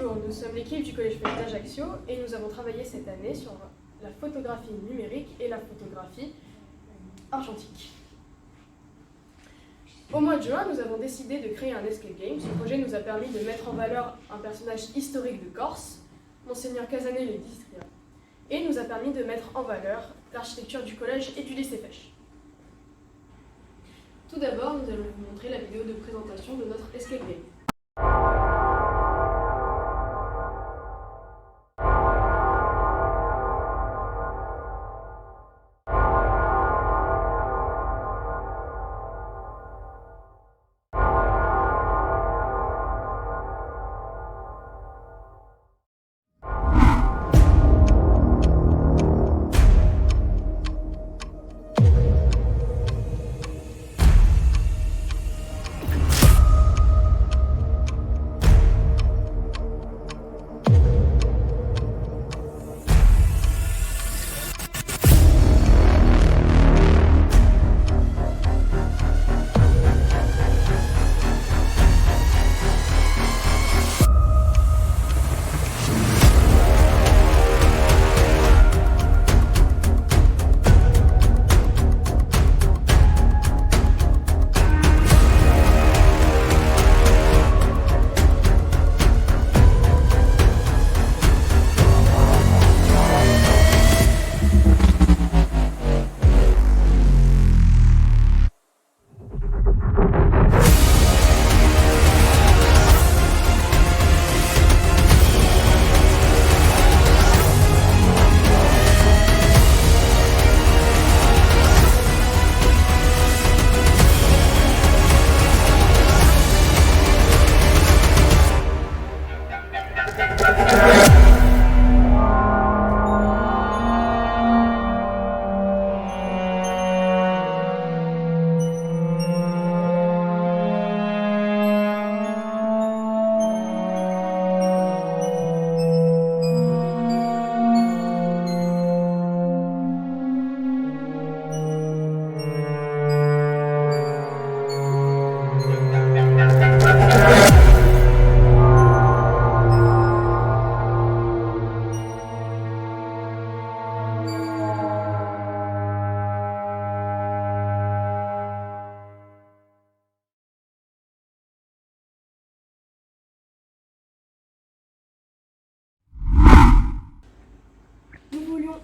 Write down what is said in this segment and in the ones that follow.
Bonjour, nous sommes l'équipe du Collège Félix d'Ajaccio et nous avons travaillé cette année sur la photographie numérique et la photographie argentique. Au mois de juin, nous avons décidé de créer un escape game. Ce projet nous a permis de mettre en valeur un personnage historique de Corse, Monseigneur Casanet le Distria, et nous a permis de mettre en valeur l'architecture du collège et du lycée Fèche. Tout d'abord, nous allons vous montrer la vidéo de présentation de notre escape game.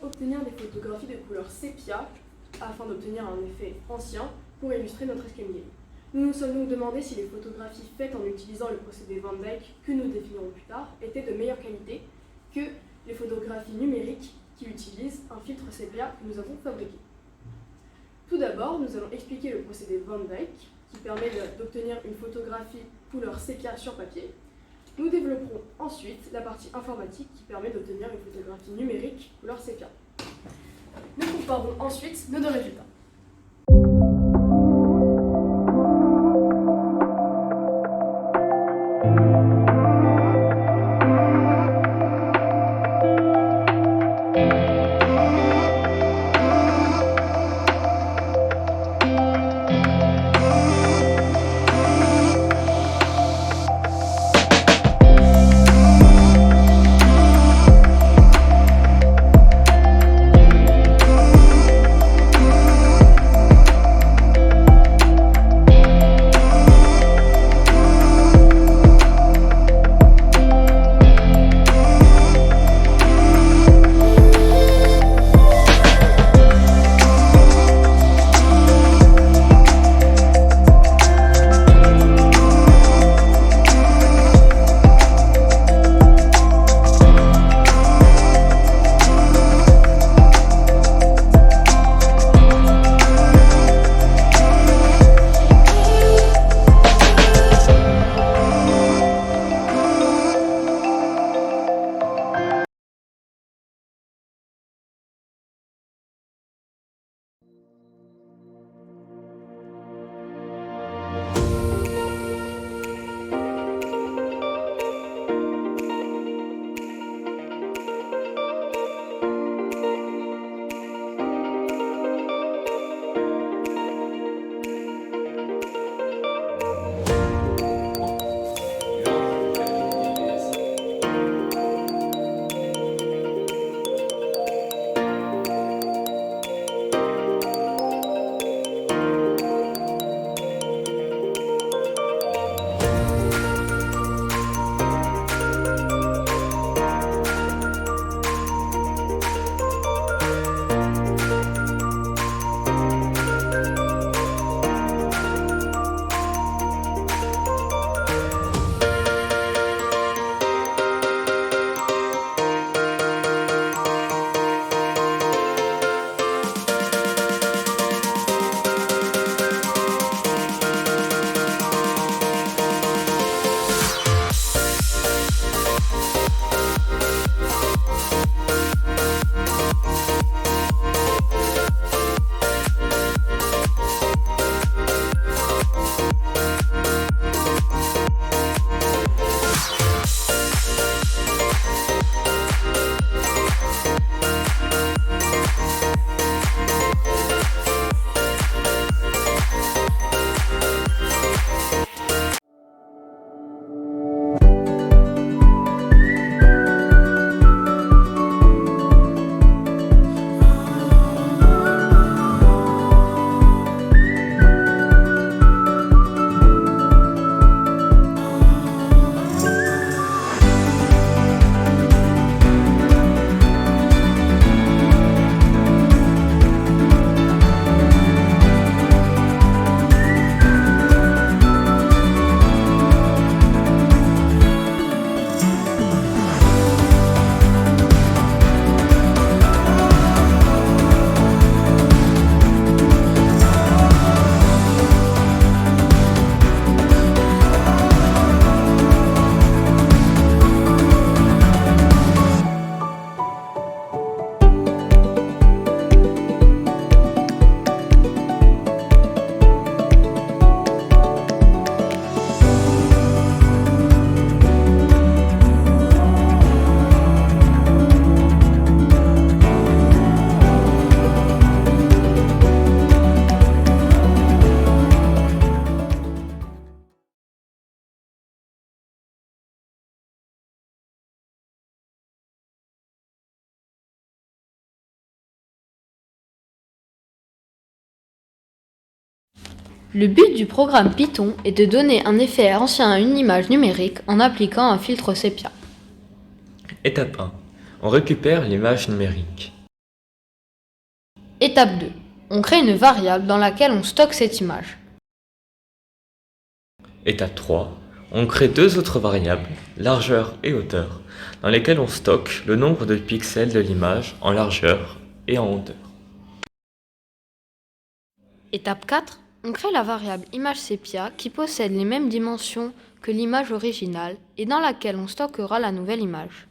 Obtenir des photographies de couleur sépia afin d'obtenir un effet ancien pour illustrer notre escape game. Nous nous sommes donc demandé si les photographies faites en utilisant le procédé Van Dyck, que nous définirons plus tard, étaient de meilleure qualité que les photographies numériques qui utilisent un filtre sépia que nous avons fabriqué. Tout d'abord, nous allons expliquer le procédé Van Dyck qui permet d'obtenir une photographie couleur sépia sur papier. Nous développerons ensuite la partie informatique qui permet d'obtenir une photographie numérique couleur sépia. Nous comparons ensuite nos deux résultats. Le but du programme Python est de donner un effet ancien à une image numérique en appliquant un filtre sépia. Étape 1. On récupère l'image numérique. Étape 2. On crée une variable dans laquelle on stocke cette image. Étape 3. On crée deux autres variables, largeur et hauteur, dans lesquelles on stocke le nombre de pixels de l'image en largeur et en hauteur. Étape 4. On crée la variable image sépia qui possède les mêmes dimensions que l'image originale et dans laquelle on stockera la nouvelle image.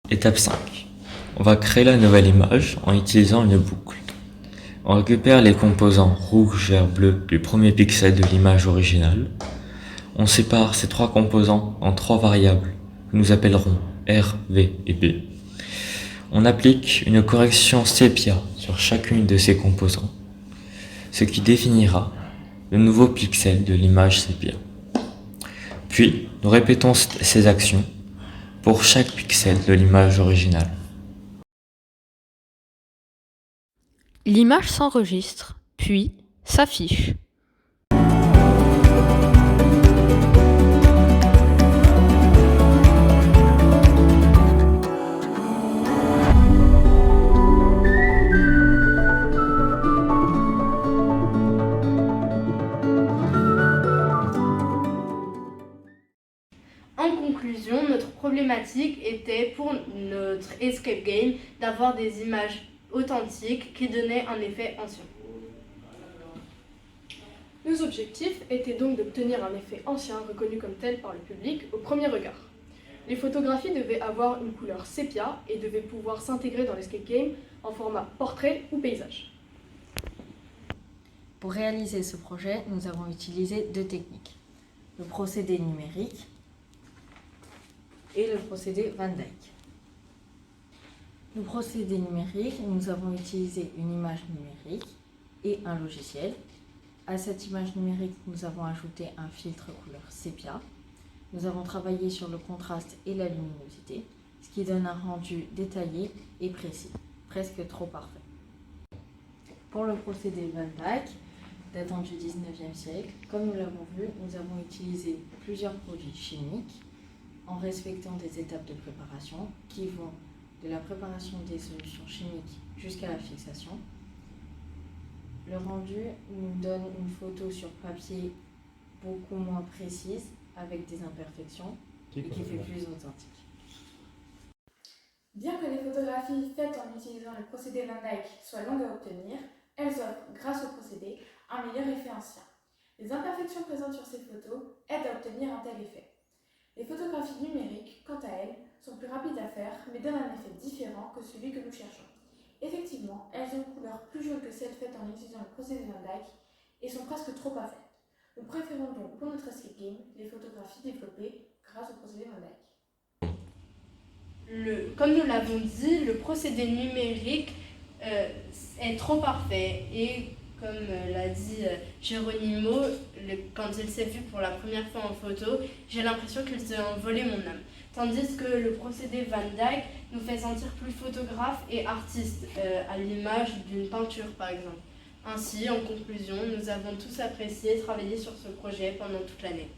Étape 5. On va créer la nouvelle image en utilisant une boucle. On récupère les composants rouge, vert, bleu du premier pixel de l'image originale. On sépare ces trois composants en trois variables que nous appellerons R, V et B. On applique une correction sépia sur chacune de ces composants, ce qui définira le nouveau pixel de l'image sépia. Puis, nous répétons ces actions pour chaque pixel de l'image originale. L'image s'enregistre, puis s'affiche. En conclusion, notre problématique était pour notre escape game d'avoir des images authentiques qui donnaient un effet ancien. Nos objectifs étaient donc d'obtenir un effet ancien reconnu comme tel par le public au premier regard. Les photographies devaient avoir une couleur sépia et devaient pouvoir s'intégrer dans l'escape game en format portrait ou paysage. Pour réaliser ce projet, nous avons utilisé deux techniques, le procédé numérique et le procédé Van Dyke. Le procédé numérique, nous avons utilisé une image numérique et un logiciel. À cette image numérique, nous avons ajouté un filtre couleur sépia. Nous avons travaillé sur le contraste et la luminosité, ce qui donne un rendu détaillé et précis, presque trop parfait. Pour le procédé Van Dyke, datant du 19e siècle, comme nous l'avons vu, nous avons utilisé plusieurs produits chimiques en respectant des étapes de préparation qui vont de la préparation des solutions chimiques jusqu'à la fixation. Le rendu nous donne une photo sur papier beaucoup moins précise, avec des imperfections, et qui fait plus authentique. Bien que les photographies faites en utilisant le procédé Van Dyke soient longues à obtenir, elles offrent, grâce au procédé, un meilleur effet ancien. Les imperfections présentes sur ces photos aident à obtenir un tel effet. Les photographies numériques, quant à elles, sont plus rapides à faire, mais donnent un effet différent que celui que nous cherchons. Effectivement, elles ont une couleur plus jaune que celles faites en utilisant le procédé Van Dyke et sont presque trop parfaites. Nous préférons donc pour notre escape game les photographies développées grâce au procédé Van Dyke. Comme nous l'avons dit, le procédé numérique est trop parfait et comme l'a dit Geronimo, quand il s'est vu pour la première fois en photo, j'ai l'impression qu'il s'est envolé mon âme. Tandis que le procédé Van Dyke nous fait sentir plus photographe et artiste, à l'image d'une peinture par exemple. Ainsi, en conclusion, nous avons tous apprécié travailler sur ce projet pendant toute l'année.